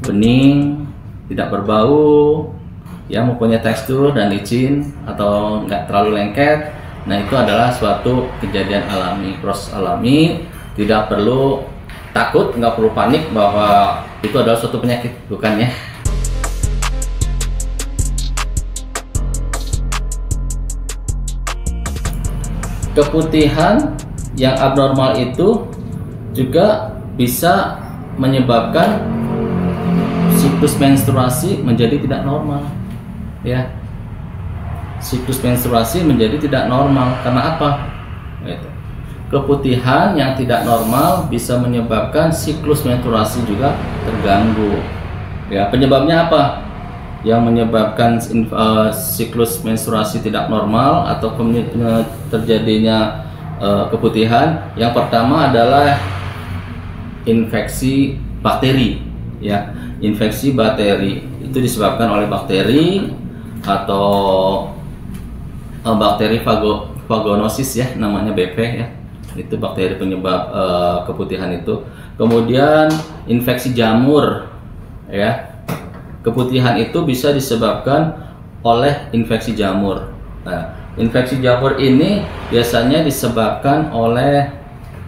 bening, tidak berbau, ya mempunyai tekstur dan licin atau nggak terlalu lengket. Nah itu adalah suatu kejadian alami, proses alami. Tidak perlu takut, nggak perlu panik bahwa itu adalah suatu penyakit, bukan ya. Keputihan yang abnormal itu juga bisa menyebabkan siklus menstruasi menjadi tidak normal, ya. Siklus menstruasi menjadi tidak normal karena apa? Keputihan yang tidak normal bisa menyebabkan siklus menstruasi juga terganggu. Ya, penyebabnya apa? Yang menyebabkan siklus menstruasi tidak normal atau terjadinya keputihan, yang pertama adalah infeksi bakteri, ya. Infeksi bakteri itu disebabkan oleh bakteri atau bakteri vagonosis, ya, namanya BP, ya. Itu bakteri penyebab keputihan itu. Kemudian infeksi jamur, ya. Keputihan itu bisa disebabkan oleh infeksi jamur. Nah, infeksi jamur ini biasanya disebabkan oleh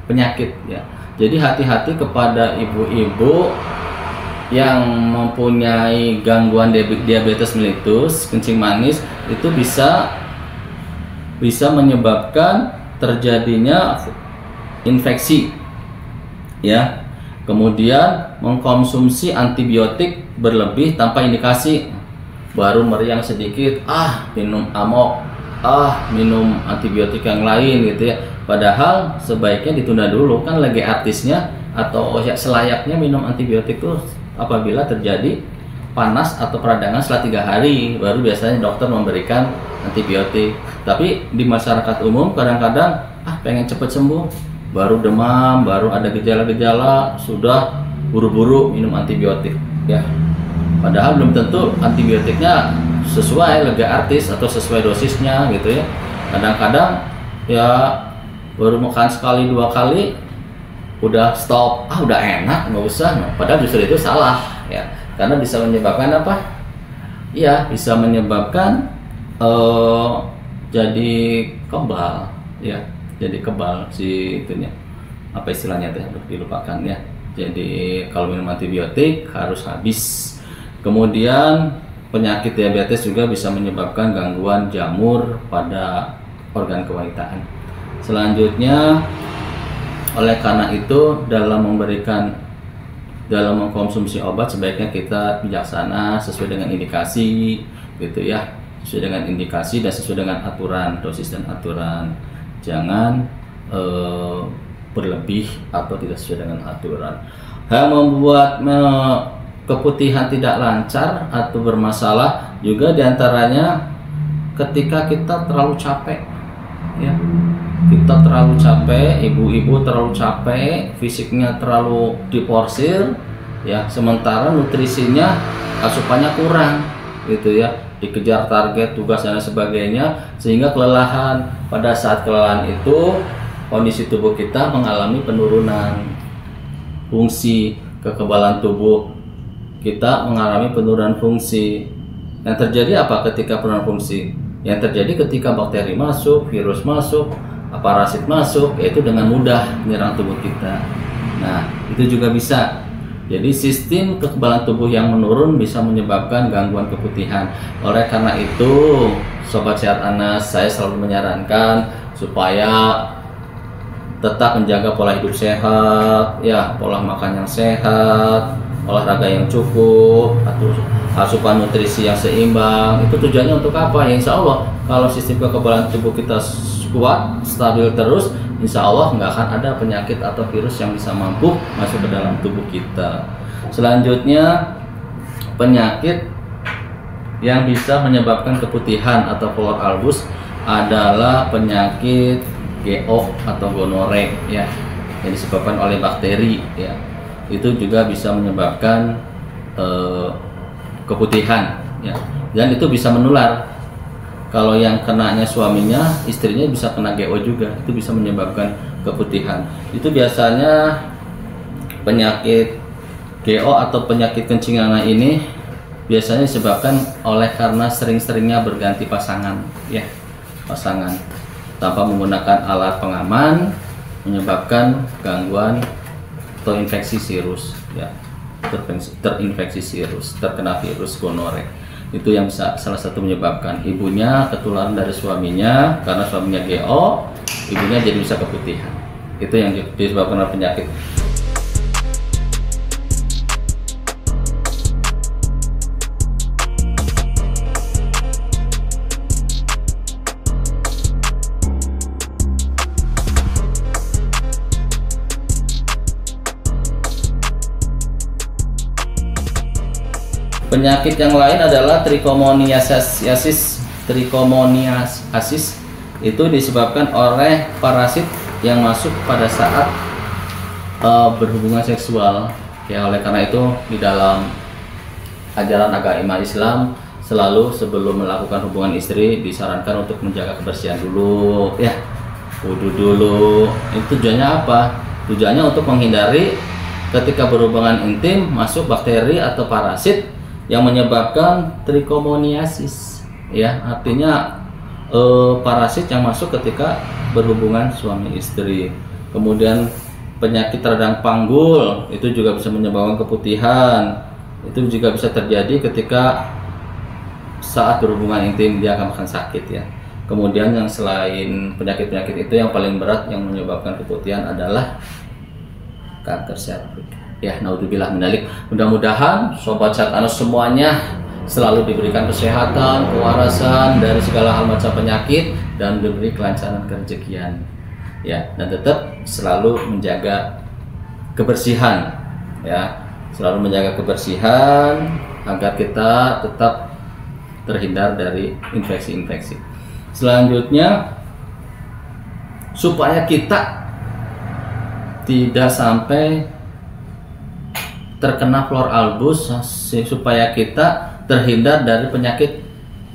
penyakit, ya. Jadi hati-hati kepada ibu-ibu yang mempunyai gangguan diabetes mellitus, kencing manis, itu bisa menyebabkan terjadinya infeksi, ya. Kemudian mengkonsumsi antibiotik berlebih tanpa indikasi, baru meriang sedikit, minum amok, minum antibiotik yang lain, gitu ya. Padahal sebaiknya ditunda dulu, kan lagi artisnya atau selayaknya minum antibiotik itu apabila terjadi panas atau peradangan setelah 3 hari, baru biasanya dokter memberikan antibiotik. Tapi di masyarakat umum kadang-kadang pengen cepat sembuh, baru demam, baru ada gejala-gejala, sudah buru-buru minum antibiotik, ya. Padahal belum tentu antibiotiknya sesuai lega artis atau sesuai dosisnya, gitu ya. Kadang-kadang ya baru makan sekali 2 kali udah stop, udah enak, nggak usah. Padahal justru itu salah, ya. Karena bisa menyebabkan apa? Ya, bisa menyebabkan jadi kebal, ya. Jadi kebal si itunya, apa istilahnya teh, dilupakan, ya. Jadi kalau minum antibiotik harus habis. Kemudian penyakit diabetes juga bisa menyebabkan gangguan jamur pada organ kewanitaan. Selanjutnya, oleh karena itu dalam mengkonsumsi obat sebaiknya kita bijaksana, sesuai dengan indikasi, gitu ya. Sesuai dengan indikasi dan sesuai dengan aturan, dosis dan aturan. Jangan berlebih atau tidak sesuai dengan aturan. Yang membuat keputihan tidak lancar atau bermasalah juga diantaranya ketika kita terlalu capek, ya. Kita terlalu capek, ibu-ibu terlalu capek, fisiknya terlalu diporsir, ya. Sementara nutrisinya, asupannya kurang, gitu ya. Dikejar target, tugas dan sebagainya, sehingga kelelahan. Pada saat kelelahan itu kondisi tubuh kita mengalami penurunan fungsi, kekebalan tubuh kita mengalami penurunan fungsi. Yang terjadi apa ketika penurunan fungsi? Yang terjadi ketika bakteri masuk, virus masuk, parasit masuk, yaitu dengan mudah menyerang tubuh kita. Nah, itu juga bisa. Jadi sistem kekebalan tubuh yang menurun bisa menyebabkan gangguan keputihan. Oleh karena itu, Sobat Sehat Anas, saya selalu menyarankan supaya tetap menjaga pola hidup sehat, ya, pola makan yang sehat, olahraga yang cukup, atau asupan nutrisi yang seimbang. Itu tujuannya untuk apa? Ya, insya Allah kalau sistem kekebalan tubuh kita kuat, stabil terus, insya Allah nggak akan ada penyakit atau virus yang bisa mampu masuk ke dalam tubuh kita. Selanjutnya, penyakit yang bisa menyebabkan keputihan atau kolor albus adalah penyakit GO atau gonore, ya, yang disebabkan oleh bakteri, ya. Itu juga bisa menyebabkan keputihan, ya, dan itu bisa menular. Kalau yang kenanya suaminya, istrinya bisa kena GO juga, itu bisa menyebabkan keputihan. Itu biasanya penyakit GO atau penyakit kencing anak ini biasanya disebabkan oleh karena sering-seringnya berganti pasangan, ya, pasangan tanpa menggunakan alat pengaman, menyebabkan gangguan atau infeksi virus, ya, terinfeksi virus, terkena virus gonore. Itu yang bisa salah satu menyebabkan. Ibunya ketularan dari suaminya karena suaminya GO, ibunya jadi bisa keputihan. Itu yang disebabkan oleh penyakit. Penyakit yang lain adalah trichomoniasis. Trichomoniasis itu disebabkan oleh parasit yang masuk pada saat berhubungan seksual. Ya, oleh karena itu di dalam ajaran agama Islam selalu sebelum melakukan hubungan istri disarankan untuk menjaga kebersihan dulu, ya, wudhu dulu. Itu tujuannya apa? Tujuannya untuk menghindari ketika berhubungan intim masuk bakteri atau parasit yang menyebabkan trichomoniasis, ya, artinya parasit yang masuk ketika berhubungan suami istri. Kemudian penyakit radang panggul itu juga bisa menyebabkan keputihan. Itu juga bisa terjadi ketika saat berhubungan intim dia akan sakit, ya. Kemudian yang selain penyakit-penyakit itu yang paling berat yang menyebabkan keputihan adalah kanker serviks. Ya, naudzubillah minalik. Mudah-mudahan sobat Sehat Anas semuanya selalu diberikan kesehatan, kewarasan dari segala hal macam penyakit dan diberi kelancaran kerezekian. Ya, dan tetap selalu menjaga kebersihan, ya. Selalu menjaga kebersihan agar kita tetap terhindar dari infeksi-infeksi. Selanjutnya, supaya kita tidak sampai terkena flor albus, supaya kita terhindar dari penyakit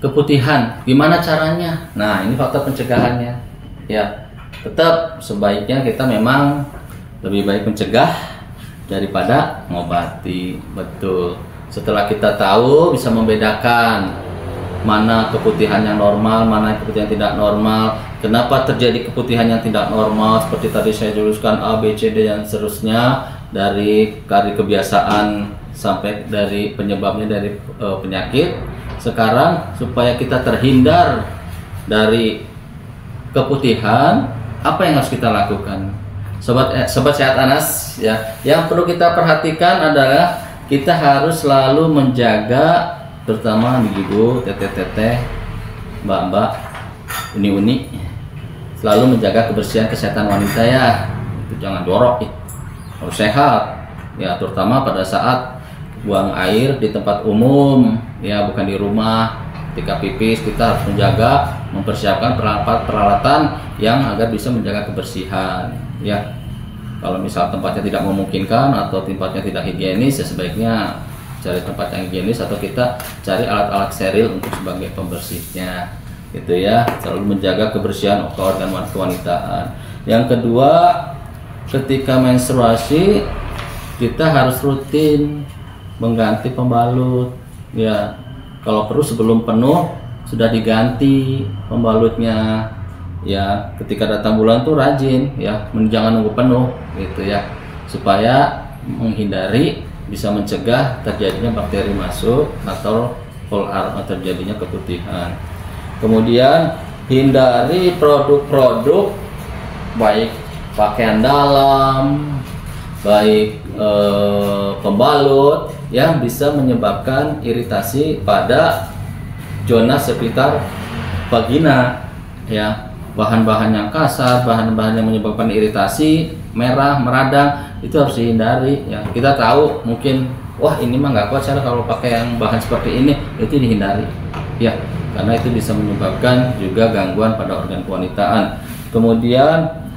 keputihan. Gimana caranya? Nah, ini faktor pencegahannya. Ya, tetap sebaiknya kita memang lebih baik mencegah daripada mengobati. Betul. Setelah kita tahu, bisa membedakan mana keputihan yang normal, mana keputihan tidak normal. Kenapa terjadi keputihan yang tidak normal? Seperti tadi saya jelaskan A, B, C, D dan seterusnya, dari kebiasaan sampai dari penyebabnya dari penyakit. Sekarang supaya kita terhindar dari keputihan, apa yang harus kita lakukan? Sobat Sehat Anas, ya, yang perlu kita perhatikan adalah kita harus selalu menjaga, terutama ibu, teteh-teteh, mbak-mbak, uni-uni, selalu menjaga kebersihan kesehatan wanita, ya. Itu jangan dorok, harus sehat, ya, terutama pada saat buang air di tempat umum, ya, bukan di rumah. Ketika pipis kita harus menjaga, mempersiapkan peralatan yang agar bisa menjaga kebersihan, ya. Kalau misal tempatnya tidak memungkinkan atau tempatnya tidak higienis, ya sebaiknya cari tempat yang higienis atau kita cari alat-alat steril untuk sebagai pembersihnya, gitu, ya. Selalu menjaga kebersihan organ kewanitaan. Yang kedua, ketika menstruasi kita harus rutin mengganti pembalut, ya. Kalau perlu sebelum penuh sudah diganti pembalutnya, ya. Ketika datang bulan tuh rajin, ya, jangan nunggu penuh, gitu, ya, supaya menghindari, bisa mencegah terjadinya bakteri masuk atau terjadinya keputihan. Kemudian hindari produk-produk baik pakaian dalam, baik pembalut yang bisa menyebabkan iritasi pada zona sekitar vagina, ya. Bahan-bahan yang kasar, bahan-bahan yang menyebabkan iritasi, merah, meradang, itu harus dihindari, ya. Kita tahu mungkin, wah, ini mah nggak kuat cara kalau pakai yang bahan seperti ini, itu dihindari, ya, karena itu bisa menyebabkan juga gangguan pada organ kewanitaan. Kemudian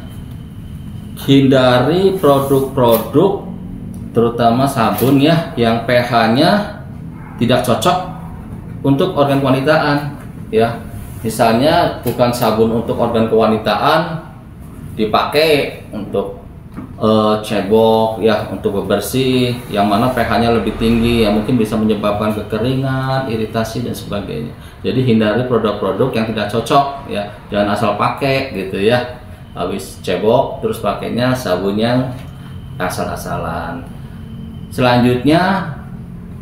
hindari produk-produk terutama sabun, ya, yang pH-nya tidak cocok untuk organ kewanitaan, ya. Misalnya bukan sabun untuk organ kewanitaan dipakai untuk cebok ya untuk bebersih, yang mana pH-nya lebih tinggi yang mungkin bisa menyebabkan kekeringan, iritasi dan sebagainya. Jadi hindari produk-produk yang tidak cocok ya, jangan asal pakai gitu ya. Habis cebok terus pakainya sabun yang asal-asalan. Selanjutnya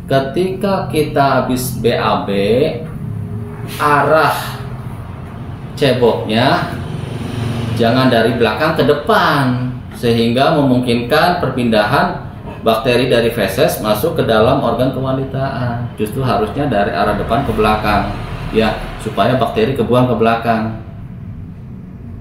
ketika kita habis BAB, arah ceboknya jangan dari belakang ke depan, sehingga memungkinkan perpindahan bakteri dari feses masuk ke dalam organ kewanitaan. Justru harusnya dari arah depan ke belakang ya, supaya bakteri kebuang ke belakang.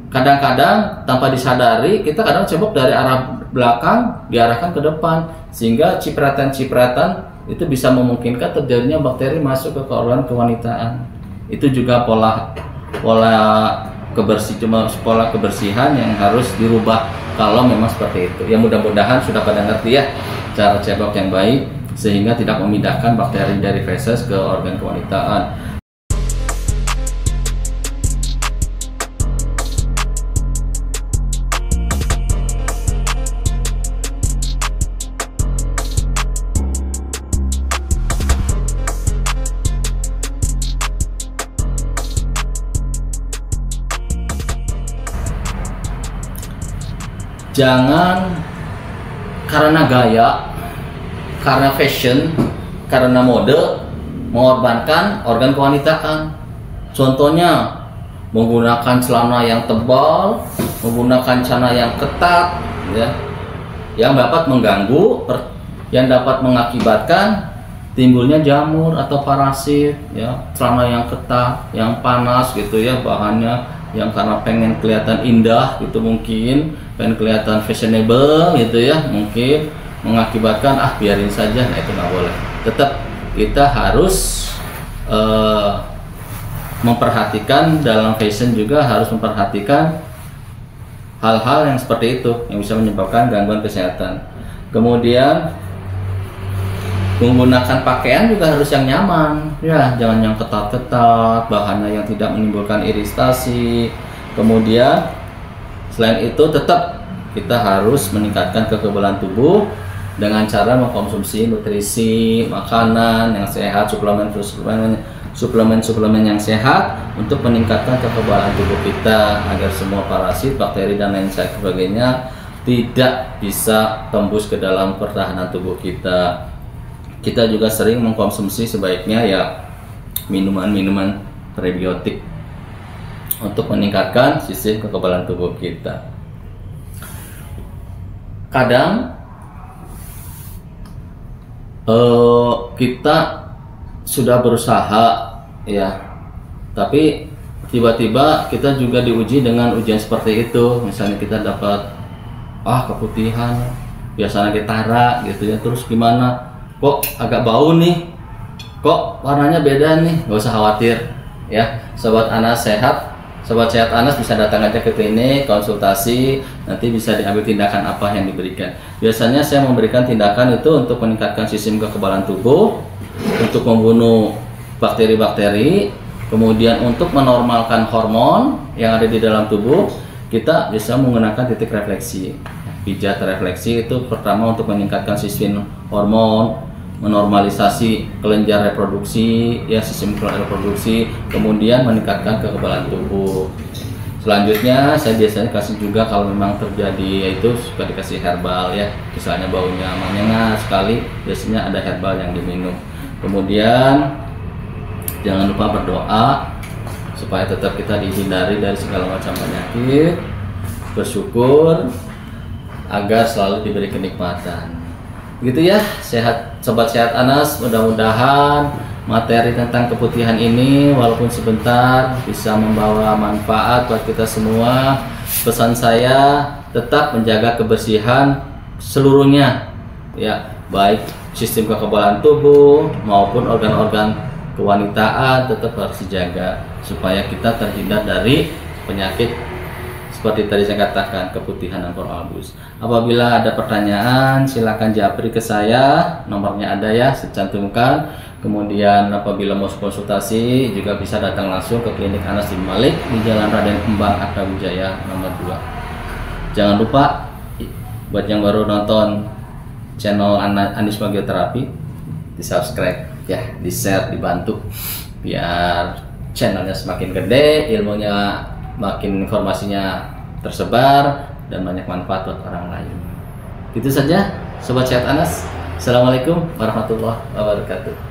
Kadang-kadang tanpa disadari kita kadang cebok dari arah belakang diarahkan ke depan, sehingga cipratan-cipratan itu bisa memungkinkan terjadinya bakteri masuk ke organ kewanitaan. Itu juga pola kebersihan yang harus dirubah kalau memang seperti itu. Ya mudah-mudahan sudah pada ngerti ya cara cebok yang baik, sehingga tidak memindahkan bakteri dari feses ke organ kewanitaan. Jangan karena gaya, karena fashion, karena mode mengorbankan organ kewanitaan. Contohnya menggunakan celana yang tebal, menggunakan celana yang ketat ya, yang dapat mengganggu, yang dapat mengakibatkan timbulnya jamur atau parasit ya. Celana yang ketat, yang panas gitu ya bahannya, yang karena pengen kelihatan indah gitu, mungkin pengen kelihatan fashionable gitu ya, mungkin mengakibatkan biarin saja. Nah itu nggak boleh. Tetap kita harus memperhatikan dalam fashion, juga harus memperhatikan hal-hal yang seperti itu yang bisa menyebabkan gangguan kesehatan. Kemudian menggunakan pakaian juga harus yang nyaman ya, jangan yang ketat-ketat, bahannya yang tidak menimbulkan iritasi. Kemudian selain itu tetap kita harus meningkatkan kekebalan tubuh dengan cara mengkonsumsi nutrisi, makanan yang sehat, suplemen yang sehat untuk meningkatkan kekebalan tubuh kita agar semua parasit, bakteri dan lain sebagainya tidak bisa tembus ke dalam pertahanan tubuh kita. Kita juga sering mengkonsumsi sebaiknya ya minuman-minuman prebiotik untuk meningkatkan sistem kekebalan tubuh kita. Kadang kita sudah berusaha ya, tapi tiba-tiba kita juga diuji dengan ujian seperti itu. Misalnya kita dapat keputihan, biasanya ketara gitu ya, terus gimana? Kok agak bau nih, kok warnanya beda nih? Gak usah khawatir ya, Sobat Anas sehat. Sobat Sehat Anas bisa datang aja ke klinik, konsultasi, nanti bisa diambil tindakan apa yang diberikan. Biasanya saya memberikan tindakan itu untuk meningkatkan sistem kekebalan tubuh, untuk membunuh bakteri-bakteri, kemudian untuk menormalkan hormon yang ada di dalam tubuh. Kita bisa menggunakan titik refleksi, pijat refleksi. Itu pertama untuk meningkatkan sistem hormon, menormalisasi kelenjar reproduksi ya, sistem reproduksi, kemudian meningkatkan kekebalan tubuh. Selanjutnya saya biasanya kasih juga kalau memang terjadi, yaitu suka dikasih herbal ya, misalnya baunya menyengat sekali, biasanya ada herbal yang diminum. Kemudian jangan lupa berdoa supaya tetap kita dihindari dari segala macam penyakit, bersyukur agar selalu diberi kenikmatan. Gitu ya, Sobat Sehat Anas, mudah-mudahan materi tentang keputihan ini walaupun sebentar bisa membawa manfaat buat kita semua. Pesan saya tetap menjaga kebersihan seluruhnya ya, baik sistem kekebalan tubuh maupun organ-organ kewanitaan tetap harus dijaga supaya kita terhindar dari penyakit seperti tadi saya katakan, keputihan campur albus. Apabila ada pertanyaan silakan japri ke saya, nomornya ada ya, saya cantumkan. Kemudian apabila mau konsultasi juga bisa datang langsung ke klinik Anas bin Malik di Jalan Raden Embang Arta Wijaya nomor 2. Jangan lupa Buat yang baru nonton channel Anis Magioterapi, di subscribe ya, di share, dibantu biar channelnya semakin gede, ilmunya makin, informasinya tersebar dan banyak manfaat buat orang lain. Itu saja Sobat Sehat Anas. Assalamualaikum warahmatullahi wabarakatuh.